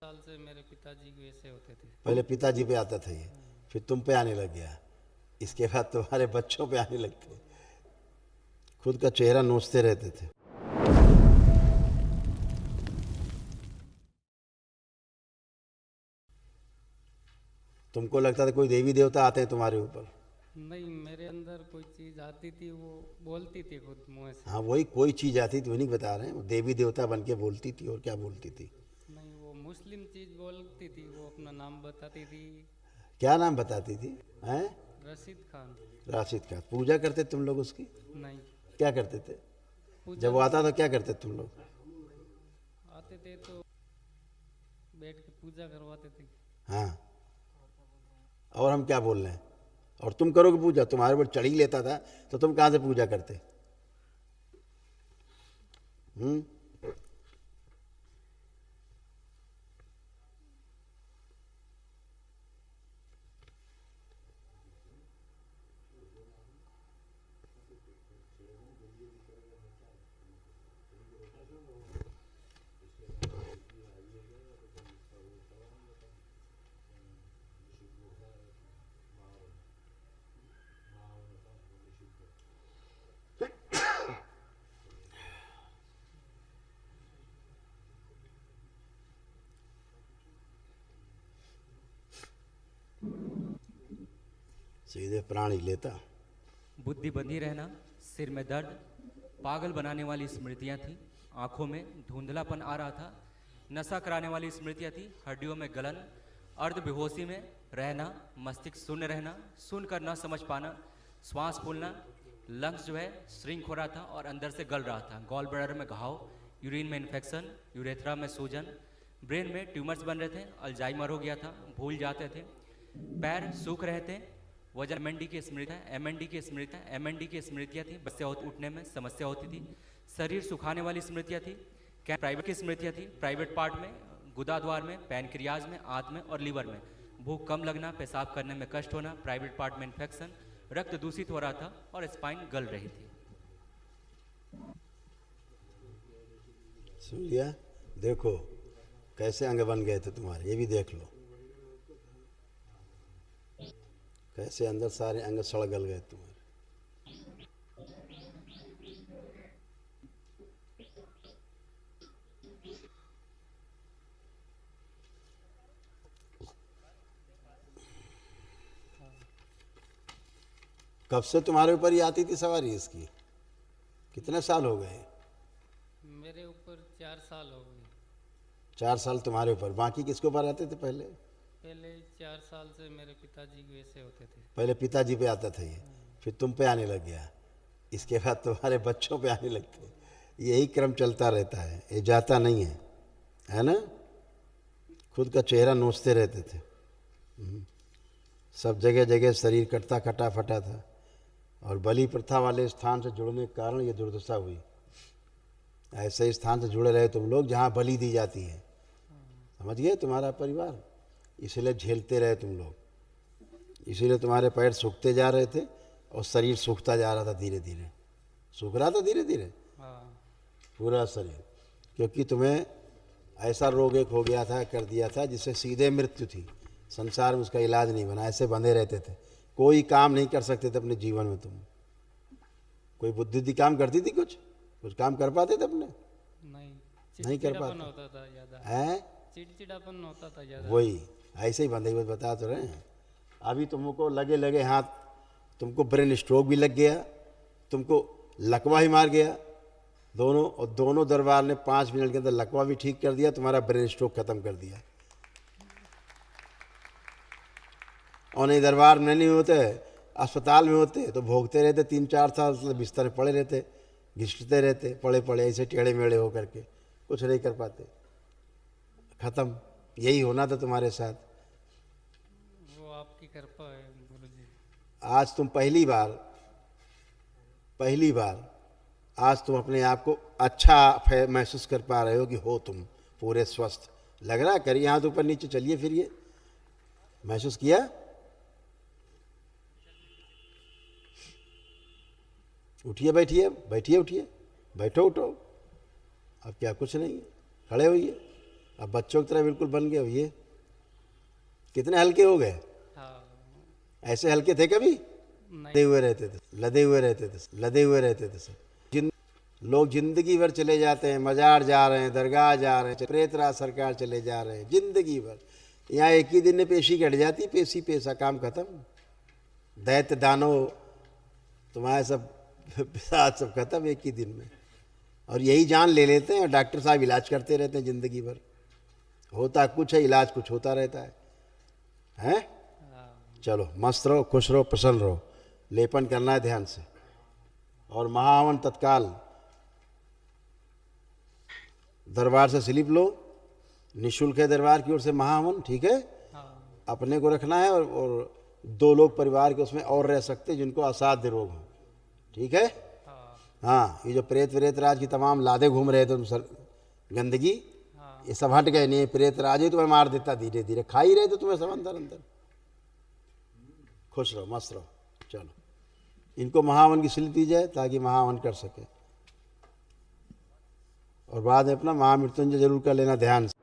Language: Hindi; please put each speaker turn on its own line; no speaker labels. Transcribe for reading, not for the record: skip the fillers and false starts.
साल से मेरे पिताजी के वैसे होते थे।
पहले पिताजी पे आता था ये, फिर तुम पे आने लग गया, इसके बाद तुम्हारे बच्चों पे आने लगते, खुद का चेहरा नोचते रहते थे। तुमको लगता था कोई देवी देवता आते हैं तुम्हारे ऊपर।
नहीं, मेरे अंदर कोई चीज़ आती थी, वो बोलती थी खुद मुँह से।
हाँ, वही कोई चीज़ आती थी, वो नहीं बता रहे हैं, वो देवी देवता बन के बोलती थी। और क्या बोलती थी?
नहीं, वो मुस्लिम चीज़ बोलती थी, वो अपना नाम बताती थी।
क्या नाम बताती थी? हैं?
रशीद खान।
राशिद का। पूजा करते तुम लोग उसकी?
नहीं,
क्या करते थे
पूजा
जब वो
भी
आता
नहीं।
था? क्या करते तुम लोग?
आते थे तो बैठ के पूजा करवाते थे।
हाँ, और हम क्या बोल रहे हैं? और तुम करोगे पूजा? तुम्हारे ऊपर चढ़ी लेता था तो तुम कहाँ से पूजा करते? हम्म। सीधे प्राण ही लेता।
बुद्धि बंधी रहना, सिर में दर्द, पागल बनाने वाली स्मृतियां थी, आंखों में धुंधलापन आ रहा था, नशा कराने वाली स्मृतियां थी, हड्डियों में गलन, अर्ध बेहोशी में रहना, मस्तिष्क शून्य रहना, सुनकर न समझ पाना, श्वास फूलना, लंग्स जो है श्रिंक हो रहा था और अंदर से गल रहा था, गॉल ब्लैडर में घाव, यूरिन में इन्फेक्शन, यूरेथ्रा में सूजन, ब्रेन में ट्यूमर्स बन रहे थे, अल्जाइमर हो गया था, भूल जाते थे, पैर सूख रहे थे, वजन एमएनडी की स्मृति है, एमएनडी की स्मृति है, एमएनडी की स्मृतियाँ थी, बच्चे उठने में समस्या होती थी, शरीर सुखाने वाली स्मृतियाँ थी, क्या प्राइवेट की स्मृतियाँ थी, प्राइवेट पार्ट में, गुदाद्वार में, पैनक्रियाज में, आंत में और लीवर में, भूख कम लगना, पेशाब करने में कष्ट होना, प्राइवेट पार्ट में इन्फेक्शन, रक्त दूषित हो रहा था और स्पाइन गल रही थी।
सुन लिया? देखो कैसे अंग बन गए थे तुम्हारे, ये भी देख लो कैसे अंदर सारे अंग सड़ गल गए तुम्हारे। कब से तुम्हारे ऊपर ही आती थी सवारी इसकी? कितने साल हो गए?
मेरे ऊपर 4 साल हो गए।
4 साल तुम्हारे ऊपर। बाकी किसके ऊपर आते थे पहले?
पहले 4 साल से मेरे पिताजी के वैसे होते थे।
पहले पिताजी पे आता था ये, फिर तुम पे आने लग गया, इसके बाद तुम्हारे बच्चों पे आने लगते। यही क्रम चलता रहता है, ये जाता नहीं है ना? खुद का चेहरा नोचते रहते थे। सब जगह जगह शरीर कटता कटा फटा था, और बलि प्रथा वाले स्थान से जुड़ने के कारण ये दुर्दशा हुई। ऐसे स्थान से जुड़े रहे तुम लोग जहाँ बलि दी जाती है, समझ गए? तुम्हारा परिवार इसलिए झेलते रहे तुम लोग, इसीलिए तुम्हारे पैर सूखते जा रहे थे और शरीर सूखता जा रहा था, धीरे धीरे सूख रहा था, धीरे धीरे
हाँ।
पूरा शरीर, क्योंकि तुम्हें ऐसा रोग एक हो गया था, कर दिया था, जिससे सीधे मृत्यु थी। संसार में उसका इलाज नहीं बना, ऐसे बंधे रहते थे, कोई काम नहीं कर सकते थे अपने जीवन में। तुम कोई बुद्धि काम करती थी? कुछ काम कर पाते थे अपने?
नहीं,
नहीं कर
चिड़चिड़ापन
पाते
होता था ज़्यादा।
हैं?
चिड़चिड़ापन होता था ज़्यादा।
वही ऐसे ही बंधे हुए बता तो रहे हैं। अभी तुमको लगे लगे हाथ, तुमको ब्रेन स्ट्रोक भी लग गया, तुमको लकवा ही मार गया दोनों, और दोनों दरबार ने 5 मिनट के अंदर लकवा भी ठीक कर दिया, तुम्हारा ब्रेन स्ट्रोक खत्म कर दिया। और नहीं दरबार में नहीं होते, अस्पताल में होते तो भोगते रहते 3-4 साल, बिस्तर में पड़े रहते, घिसटते रहते, पड़े पड़े ऐसे टेढ़े मेढ़े होकर के, कुछ नहीं कर पाते, खत्म। यही होना था तुम्हारे साथ।
वो आपकी कृपा है गुरुजी।
आज तुम पहली बार आज तुम अपने आप को अच्छा महसूस कर पा रहे हो कि हो तुम पूरे स्वस्थ लग रहा है। करिए हाथ ऊपर नीचे, चलिए फिरिए, महसूस किया? उठिए, बैठिए, बैठिए, उठिए, बैठो, उठो, अब क्या कुछ नहीं है, खड़े होइए, अब बच्चों की तरह बिल्कुल बन गए हो ये। कितने हल्के हो गए।
हाँ
ऐसे हल्के थे कभी?
नहीं।
लदे हुए रहते थे, लदे हुए रहते थे, लदे हुए रहते थे सब। लोग जिंदगी भर चले जाते हैं, मजार जा रहे हैं, दरगाह जा रहे हैं, प्रेतराज सरकार चले जा रहे हैं, जिंदगी भर। यहाँ एक ही दिन में पेशी कट जाती, पेशी पेशा, काम खत्म। दैत्य दानव तुम्हारे सब साथ सब खत्म एक ही दिन में। और यही जान ले लेते हैं और डॉक्टर साहब इलाज करते रहते हैं जिंदगी भर। होता कुछ है, इलाज कुछ होता रहता है, हैं?
हाँ
चलो मस्त रहो, खुश रहो, प्रसन्न रहो। लेपन करना है ध्यान से। और महाहवन तत्काल दरबार से स्लिप लो, निःशुल्क है दरबार की ओर से महाहवन, ठीक है?
हाँ
अपने को रखना है और 2 लोग परिवार के उसमें और रह सकते जिनको असाध्य रोग हो, ठीक है?
हाँ
हाँ, ये जो प्रेत राज की तमाम लादे घूम रहे थे तुम सर, गंदगी,
हाँ
ये सब हट गए। नहीं, प्रेत राज ही तुम्हें मार देता धीरे धीरे, खा ही रहे थे तुम्हें सब अंदर अंदर। खुश रहो, मस्त रहो। चलो इनको महाहवन की स्लिप दी जाए ताकि महाहवन कर सके। और बाद में अपना महामृत्युंजय जरूर कर लेना ध्यान से।